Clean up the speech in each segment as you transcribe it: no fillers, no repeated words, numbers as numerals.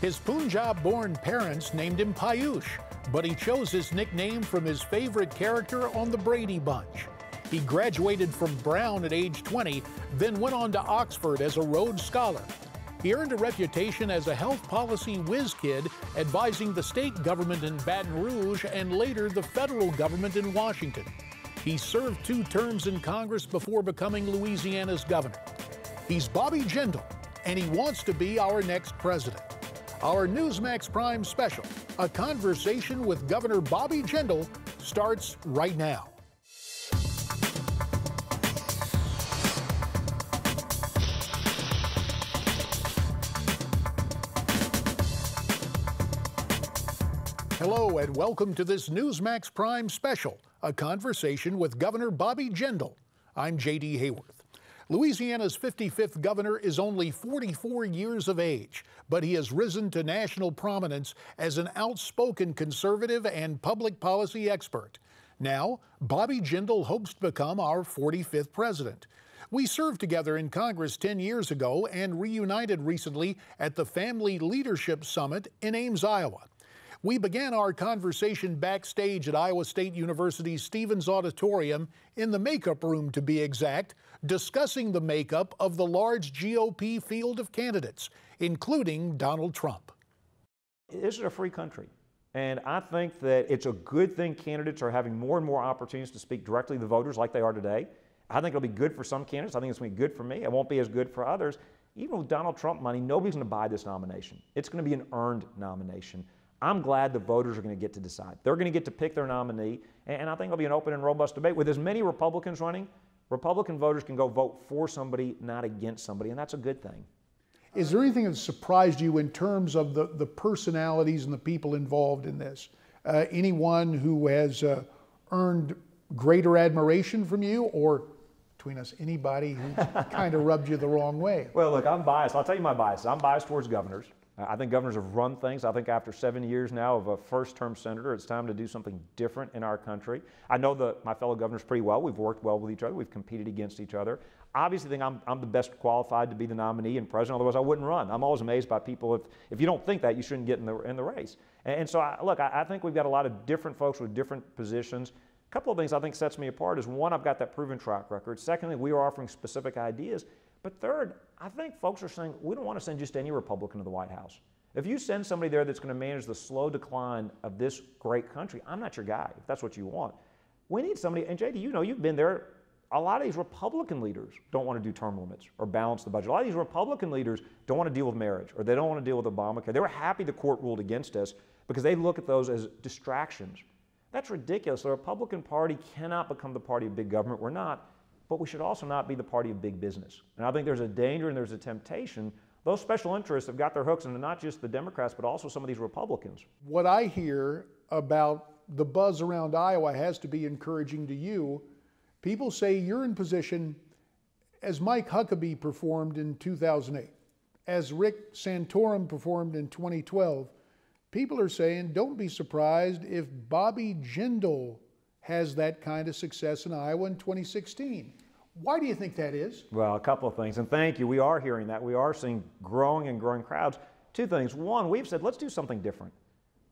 His Punjab-born parents named him Payush, but he chose his nickname from his favorite character on the Brady Bunch. He graduated from Brown at age 20, then went on to Oxford as a Rhodes Scholar. He earned a reputation as a health policy whiz kid, advising the state government in Baton Rouge and later the federal government in Washington. He served 2 terms in Congress before becoming Louisiana's governor. He's Bobby Jindal, and he wants to be our next president. Our Newsmax Prime special, A Conversation with Governor Bobby Jindal, starts right now. Hello and welcome to this Newsmax Prime special, A Conversation with Governor Bobby Jindal. I'm J.D. Hayworth. Louisiana's 55th governor is only 44 years of age, but he has risen to national prominence as an outspoken conservative and public policy expert. Now, Bobby Jindal hopes to become our 45th president. We served together in Congress 10 years ago and reunited recently at the Family Leadership Summit in Ames, Iowa. We began our conversation backstage at Iowa State University's Stevens Auditorium, in the makeup room to be exact, discussing the makeup of the large GOP field of candidates, including Donald Trump. This is a free country, and I think that it's a good thing candidates are having more and more opportunities to speak directly to the voters like they are today. I think it'll be good for some candidates. I think it's going to be good for me. It won't be as good for others. Even with Donald Trump money, nobody's going to buy this nomination. It's going to be an earned nomination. I'm glad the voters are going to get to decide. They're going to get to pick their nominee, and I think it'll be an open and robust debate. With as many Republicans running, Republican voters can go vote for somebody, not against somebody, and that's a good thing. Is there anything that surprised you in terms of the personalities and the people involved in this? Anyone who has earned greater admiration from you, or between us, anybody who kind of rubbed you the wrong way? Well, look, I'm biased. I'll tell you my bias. I'm biased towards governors. I think governors have run things. I think after 7 years now of a first-term senator, it's time to do something different in our country. I know my fellow governors pretty well. We've worked well with each other. We've competed against each other. Obviously, I think I'm the best qualified to be the nominee and president. Otherwise, I wouldn't run. I'm always amazed by people. If you don't think that, you shouldn't get in the race. And so, I think we've got a lot of different folks with different positions. A couple of things I think sets me apart is, one, I've got that proven track record. Secondly, we are offering specific ideas. But third, I think folks are saying, we don't want to send just any Republican to the White House. If you send somebody there that's going to manage the slow decline of this great country, I'm not your guy, if that's what you want. We need somebody, and JD, you know, you've been there. A lot of these Republican leaders don't want to do term limits or balance the budget. A lot of these Republican leaders don't want to deal with marriage, or they don't want to deal with Obamacare. They were happy the court ruled against us because they look at those as distractions. That's ridiculous. The Republican Party cannot become the party of big government. We're not, but we should also not be the party of big business. And I think there's a danger and there's a temptation. Those special interests have got their hooks into not just the Democrats, but also some of these Republicans. What I hear about the buzz around Iowa has to be encouraging to you. People say you're in position, as Mike Huckabee performed in 2008, as Rick Santorum performed in 2012. People are saying, don't be surprised if Bobby Jindal has that kind of success in Iowa in 2016. Why do you think that is? Well, a couple of things, and thank you. We are hearing that. We are seeing growing and growing crowds. Two things. One, we've said, let's do something different.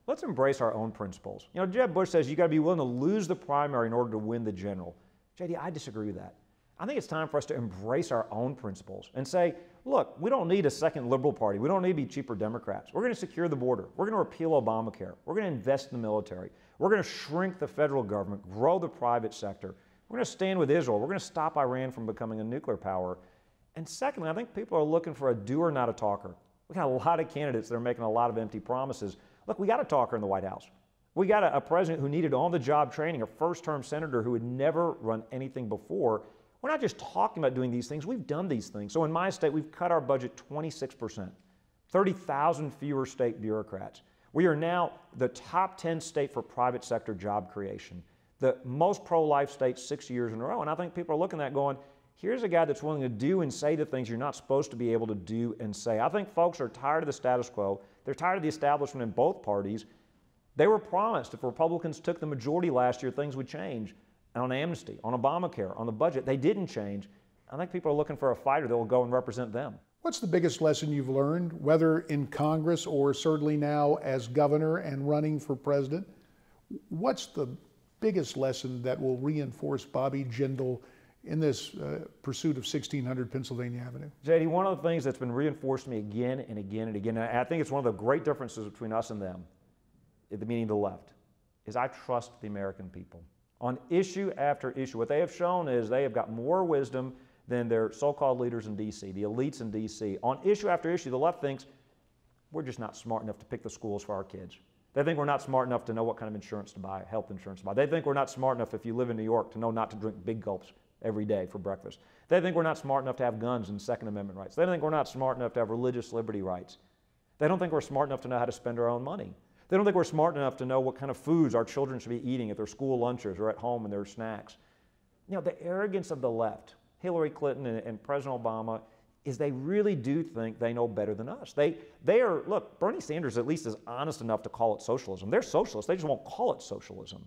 Let's embrace our own principles. You know, Jeb Bush says you got to be willing to lose the primary in order to win the general. JD, I disagree with that. I think it's time for us to embrace our own principles and say, look, we don't need a second liberal party. We don't need to be cheaper Democrats. We're going to secure the border. We're going to repeal Obamacare. We're going to invest in the military. We're going to shrink the federal government, grow the private sector. We're going to stand with Israel. We're going to stop Iran from becoming a nuclear power. And secondly, I think people are looking for a doer, not a talker. We got a lot of candidates that are making a lot of empty promises. Look, we got a talker in the White House. We got a president who needed on-the-job training, a first-term senator who had never run anything before. We're not just talking about doing these things. We've done these things. So in my state, we've cut our budget 26%, 30,000 fewer state bureaucrats. We are now the top 10 state for private sector job creation, the most pro-life state 6 years in a row. And I think people are looking at that going, here's a guy that's willing to do and say the things you're not supposed to be able to do and say. I think folks are tired of the status quo. They're tired of the establishment in both parties. They were promised if Republicans took the majority last year, things would change. On amnesty, on Obamacare, on the budget, they didn't change. I think people are looking for a fighter that will go and represent them. What's the biggest lesson you've learned, whether in Congress or certainly now as governor and running for president? What's the biggest lesson that will reinforce Bobby Jindal in this pursuit of 1600 Pennsylvania Avenue? JD, one of the things that's been reinforced to me again and again and again, and I think it's one of the great differences between us and them, meaning the left, is I trust the American people. On issue after issue, what they have shown is they have got more wisdom than their so-called leaders in D.C., the elites in D.C. On issue after issue, the left thinks we're just not smart enough to pick the schools for our kids. They think we're not smart enough to know what kind of insurance to buy, health insurance to buy. They think we're not smart enough, if you live in New York, to know not to drink big gulps every day for breakfast. They think we're not smart enough to have guns and Second Amendment rights. They think we're not smart enough to have religious liberty rights. They don't think we're smart enough to know how to spend our own money. They don't think we're smart enough to know what kind of foods our children should be eating at their school lunches or at home in their snacks. You know, the arrogance of the left, Hillary Clinton and President Obama, is they really do think they know better than us. They are, look, Bernie Sanders at least is honest enough to call it socialism. They're socialists, they just won't call it socialism.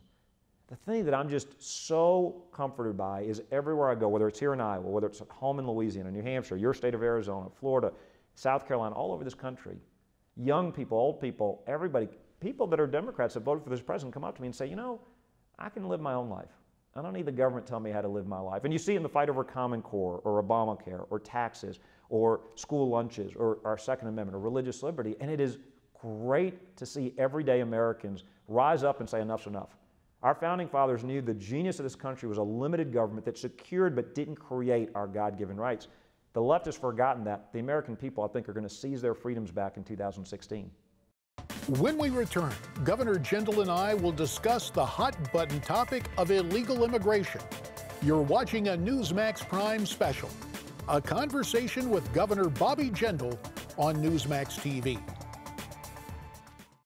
The thing that I'm just so comforted by is everywhere I go, whether it's here in Iowa, whether it's at home in Louisiana, New Hampshire, your state of Arizona, Florida, South Carolina, all over this country, young people, old people, everybody, people that are Democrats that voted for this president come up to me and say, you know, I can live my own life. I don't need the government telling me how to live my life. And you see it in the fight over Common Core or Obamacare or taxes or school lunches or our Second Amendment or religious liberty. And it is great to see everyday Americans rise up and say enough's enough. Our founding fathers knew the genius of this country was a limited government that secured but didn't create our God-given rights. The left has forgotten that. The American people, I think, are going to seize their freedoms back in 2016. When we return, Governor Jindal and I will discuss the hot-button topic of illegal immigration. You're watching a Newsmax Prime special, a conversation with Governor Bobby Jindal on Newsmax TV.